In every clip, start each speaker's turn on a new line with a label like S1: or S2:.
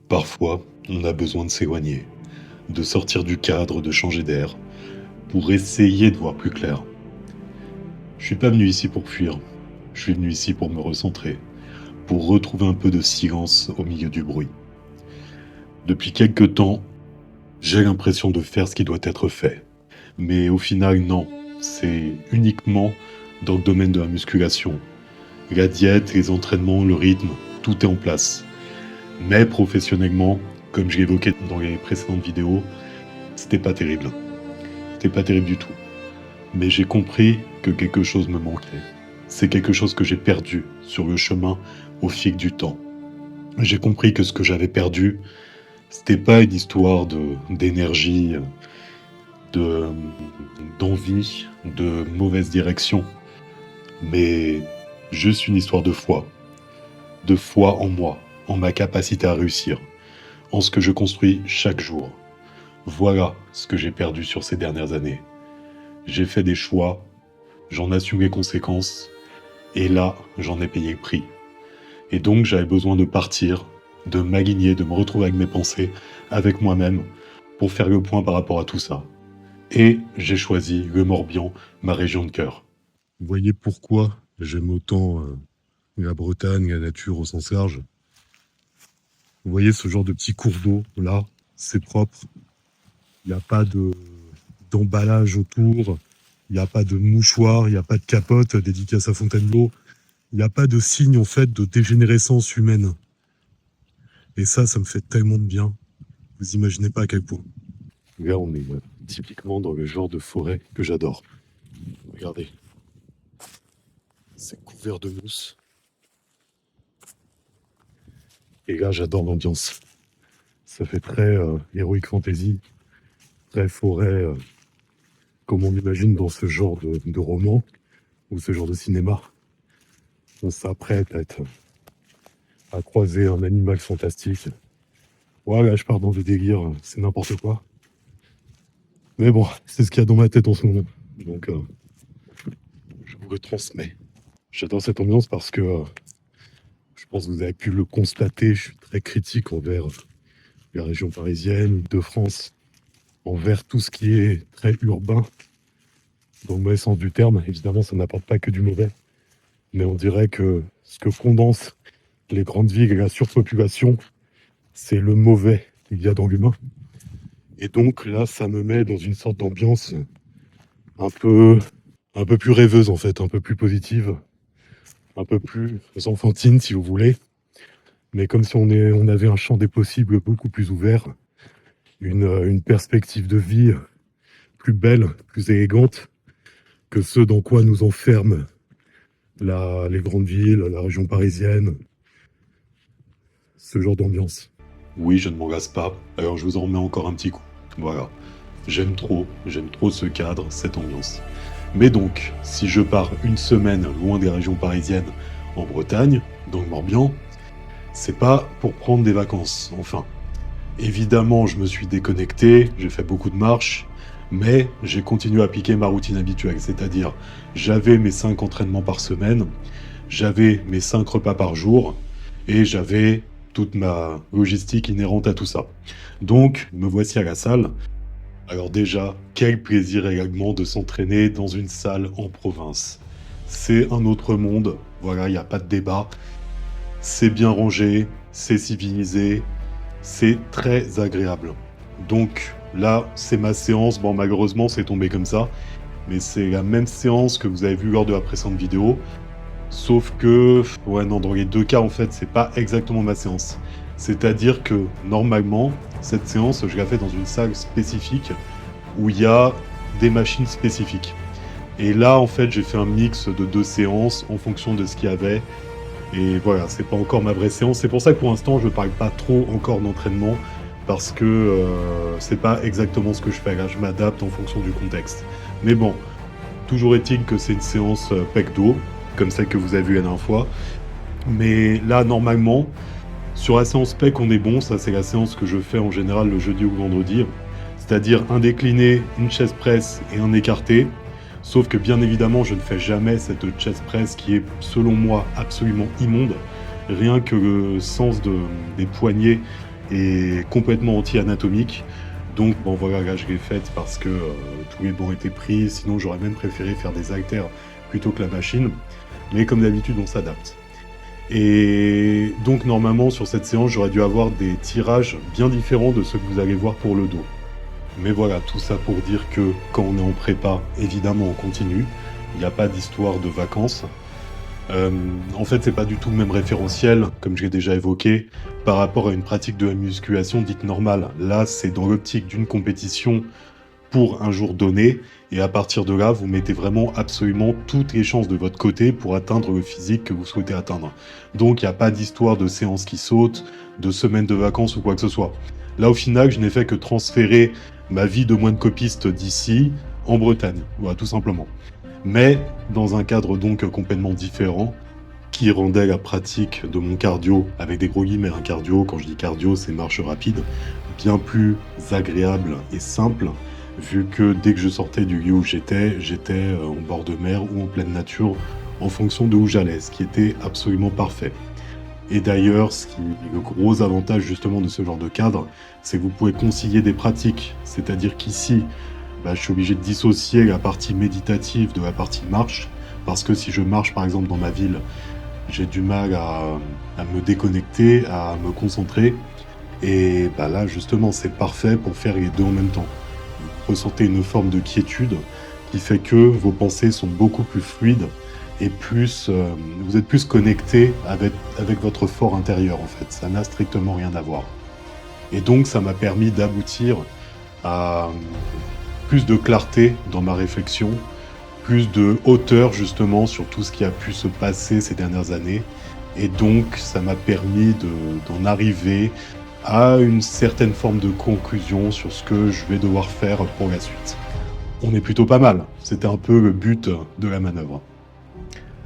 S1: Parfois, on a besoin de s'éloigner, de sortir du cadre, de changer d'air, pour essayer de voir plus clair. Je suis pas venu ici pour fuir, je suis venu ici pour me recentrer, pour retrouver un peu de silence au milieu du bruit. Depuis quelque temps, j'ai l'impression de faire ce qui doit être fait. Mais au final, non. C'est uniquement dans le domaine de la musculation. La diète, les entraînements, le rythme, tout est en place. Mais professionnellement, comme je l'évoquais dans les précédentes vidéos, c'était pas terrible. C'était pas terrible du tout. Mais j'ai compris que quelque chose me manquait. C'est quelque chose que j'ai perdu sur le chemin au fil du temps. J'ai compris que ce que j'avais perdu, c'était pas une histoire d'énergie, de d'envie, de mauvaise direction, mais juste une histoire de foi en moi, en ma capacité à réussir, en ce que je construis chaque jour. Voilà ce que j'ai perdu sur ces dernières années. J'ai fait des choix, j'en assume les conséquences, et là, j'en ai payé le prix. Et donc, j'avais besoin de partir, de m'aligner, de me retrouver avec mes pensées, avec moi-même, pour faire le point par rapport à tout ça. Et j'ai choisi le Morbihan, ma région de cœur. Vous voyez pourquoi j'aime autant la Bretagne, la nature au sens large. Vous voyez ce genre de petits cours d'eau, là, c'est propre. Il n'y a pas d'emballage autour, il n'y a pas de mouchoir, il n'y a pas de capote dédicace à Fontainebleau. Il n'y a pas de signe, en fait, de dégénérescence humaine. Et ça me fait tellement de bien. Vous imaginez pas à quel point. Là, on est typiquement dans le genre de forêt que j'adore. Regardez. C'est couvert de mousse. Et là, j'adore l'ambiance. Ça fait très Heroic Fantasy, très forêt, comme on imagine dans ce genre de roman ou ce genre de cinéma. On s'apprête à croiser un animal fantastique. Voilà, je pars dans des délires, c'est n'importe quoi. Mais bon, c'est ce qu'il y a dans ma tête en ce moment. Donc, je vous le transmets. J'adore cette ambiance parce que je pense que vous avez pu le constater, je suis très critique envers la région parisienne, de France, envers tout ce qui est très urbain, dans le mauvais sens du terme. Évidemment, ça n'apporte pas que du mauvais. Mais on dirait que ce que condensent les grandes villes et la surpopulation, c'est le mauvais qu'il y a dans l'humain. Et donc là, ça me met dans une sorte d'ambiance un peu plus rêveuse en fait, un peu plus positive, un peu plus enfantine si vous voulez. Mais comme si on avait un champ des possibles beaucoup plus ouvert, une perspective de vie plus belle, plus élégante que ce dans quoi nous enferment les grandes villes, la région parisienne, ce genre d'ambiance. Oui, je ne m'en lasse pas, alors je vous en remets encore un petit coup. Voilà, j'aime trop ce cadre, cette ambiance. Mais donc, si je pars une semaine loin des régions parisiennes, en Bretagne, dans le Morbihan, c'est pas pour prendre des vacances, enfin. Évidemment, je me suis déconnecté, j'ai fait beaucoup de marches, mais j'ai continué à appliquer ma routine habituelle, c'est-à-dire j'avais mes 5 entraînements par semaine, j'avais mes 5 repas par jour, et j'avais toute ma logistique inhérente à tout ça. Donc, me voici à la salle. Alors déjà, quel plaisir également de s'entraîner dans une salle en province. C'est un autre monde, voilà, il n'y a pas de débat. C'est bien rangé, c'est civilisé, c'est très agréable. Donc là, c'est ma séance. Bon, malheureusement, c'est tombé comme ça. Mais c'est la même séance que vous avez vue lors de la précédente vidéo. Sauf que, ouais, non, dans les deux cas, en fait, c'est pas exactement ma séance. C'est-à-dire que, normalement, cette séance, je la fais dans une salle spécifique où il y a des machines spécifiques. Et là, en fait, j'ai fait un mix de 2 séances en fonction de ce qu'il y avait. Et voilà, c'est pas encore ma vraie séance. C'est pour ça que pour l'instant, je parle pas trop encore d'entraînement, parce que c'est pas exactement ce que je fais là. Je m'adapte en fonction du contexte. Mais bon, toujours est-il que c'est une séance pec dos, comme celle que vous avez vue la dernière fois. Mais là, normalement, sur la séance pec, on est bon. Ça, c'est la séance que je fais en général le jeudi ou le vendredi. C'est-à-dire un décliné, une chaise presse et un écarté. Sauf que bien évidemment, je ne fais jamais cette chest press qui est, selon moi, absolument immonde. Rien que le sens des poignets et complètement anti-anatomique. Donc bon voilà, là je l'ai faite parce que tous les bancs étaient pris, sinon j'aurais même préféré faire des haltères plutôt que la machine. Mais comme d'habitude, on s'adapte. Et donc normalement sur cette séance, j'aurais dû avoir des tirages bien différents de ceux que vous allez voir pour le dos. Mais voilà, tout ça pour dire que quand on est en prépa, évidemment on continue. Il n'y a pas d'histoire de vacances. Euh, En fait, c'est pas du tout le même référentiel, comme je l'ai déjà évoqué, par rapport à une pratique de la musculation dite normale. Là, c'est dans l'optique d'une compétition pour un jour donné, et à partir de là, vous mettez vraiment absolument toutes les chances de votre côté pour atteindre le physique que vous souhaitez atteindre. Donc, il n'y a pas d'histoire de séance qui saute, de semaine de vacances ou quoi que ce soit. Là, au final, je n'ai fait que transférer ma vie de moine copiste d'ici en Bretagne, voilà, tout simplement. Mais dans un cadre donc complètement différent, qui rendait la pratique de mon cardio, avec des gros guillemets, un cardio, quand je dis cardio, c'est marche rapide, bien plus agréable et simple, vu que dès que je sortais du lieu où j'étais en bord de mer ou en pleine nature, en fonction de où j'allais, ce qui était absolument parfait. Et d'ailleurs, le gros avantage justement de ce genre de cadre, c'est que vous pouvez concilier des pratiques. C'est-à-dire qu'ici, je suis obligé de dissocier la partie méditative de la partie marche, parce que si je marche par exemple dans ma ville, j'ai du mal à me déconnecter, à me concentrer. Et là, justement, c'est parfait pour faire les deux en même temps. Vous ressentez une forme de quiétude qui fait que vos pensées sont beaucoup plus fluides et vous êtes plus connecté avec votre fort intérieur, en fait. Ça n'a strictement rien à voir. Et donc, ça m'a permis d'aboutir à plus de clarté dans ma réflexion, plus de hauteur justement sur tout ce qui a pu se passer ces dernières années. Et donc, ça m'a permis d'en arriver à une certaine forme de conclusion sur ce que je vais devoir faire pour la suite. On est plutôt pas mal. C'était un peu le but de la manœuvre.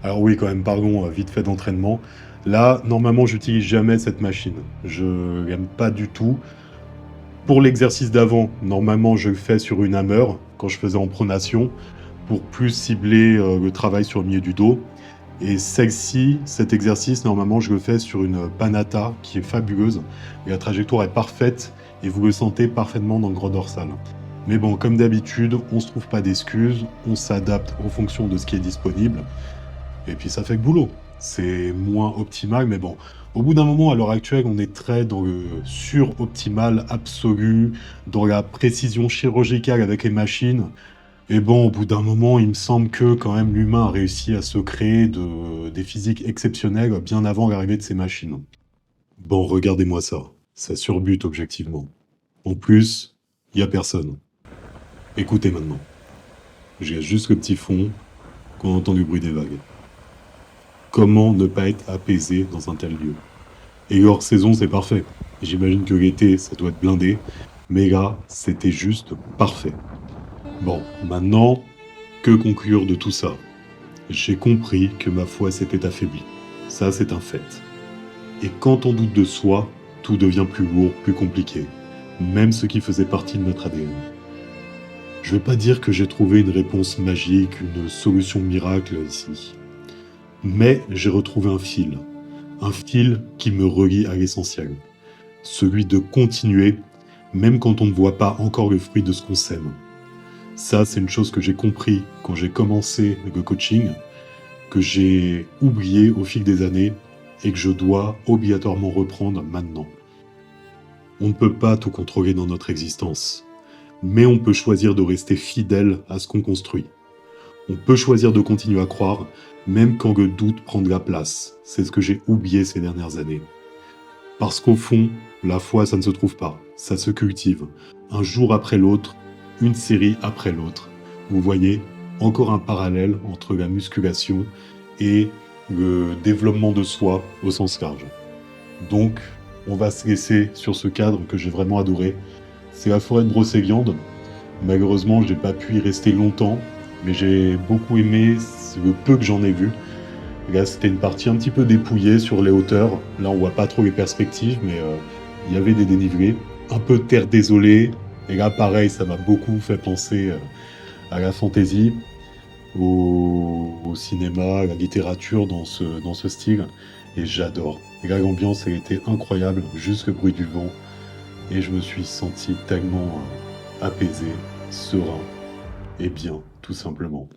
S1: Alors oui, quand même, parlons vite fait d'entraînement. Là, normalement, j'utilise jamais cette machine. Je l'aime pas du tout. Pour l'exercice d'avant, normalement, je le fais sur une hammer quand je faisais en pronation pour plus cibler le travail sur le milieu du dos. Et celle-ci, cet exercice, normalement, je le fais sur une Panata qui est fabuleuse. Et la trajectoire est parfaite et vous le sentez parfaitement dans le gros dorsal. Mais bon, comme d'habitude, on se trouve pas d'excuses, on s'adapte en fonction de ce qui est disponible. Et puis ça fait le boulot. C'est moins optimal, mais bon. Au bout d'un moment, à l'heure actuelle, on est très dans le sur-optimal absolu, dans la précision chirurgicale avec les machines. Et bon, au bout d'un moment, il me semble que quand même l'humain a réussi à se créer des physiques exceptionnelles bien avant l'arrivée de ces machines. Bon, regardez-moi ça. Ça surbute objectivement. En plus, il y a personne. Écoutez maintenant. J'ai juste le petit fond qu'on entend du bruit des vagues. Comment ne pas être apaisé dans un tel lieu? Et hors saison, c'est parfait. J'imagine que l'été, ça doit être blindé. Mais là, c'était juste parfait. Bon, maintenant, que conclure de tout ça? J'ai compris que ma foi s'était affaiblie. Ça, c'est un fait. Et quand on doute de soi, tout devient plus lourd, plus compliqué. Même ce qui faisait partie de notre ADN. Je vais pas dire que j'ai trouvé une réponse magique, une solution miracle ici. Mais j'ai retrouvé un fil. Un fil qui me relie à l'essentiel. Celui de continuer, même quand on ne voit pas encore le fruit de ce qu'on sème. Ça, c'est une chose que j'ai compris quand j'ai commencé le coaching, que j'ai oublié au fil des années et que je dois obligatoirement reprendre maintenant. On ne peut pas tout contrôler dans notre existence, mais on peut choisir de rester fidèle à ce qu'on construit. On peut choisir de continuer à croire, même quand le doute prend de la place. C'est ce que j'ai oublié ces dernières années. Parce qu'au fond, la foi, ça ne se trouve pas, ça se cultive, un jour après l'autre, une série après l'autre. Vous voyez, encore un parallèle entre la musculation et le développement de soi au sens large. Donc, on va se laisser sur ce cadre que j'ai vraiment adoré. C'est la forêt de Brocéliande. Malheureusement, je n'ai pas pu y rester longtemps, mais j'ai beaucoup aimé le peu que j'en ai vu. Là, c'était une partie un petit peu dépouillée sur les hauteurs. Là, on voit pas trop les perspectives, mais il y avait des dénivelés. Un peu de terre désolée. Et là, pareil, ça m'a beaucoup fait penser à la fantaisie, au cinéma, à la littérature dans ce style. Et j'adore. Et là, l'ambiance, elle était incroyable. Juste le bruit du vent. et je me suis senti tellement apaisé, serein et bien, tout simplement.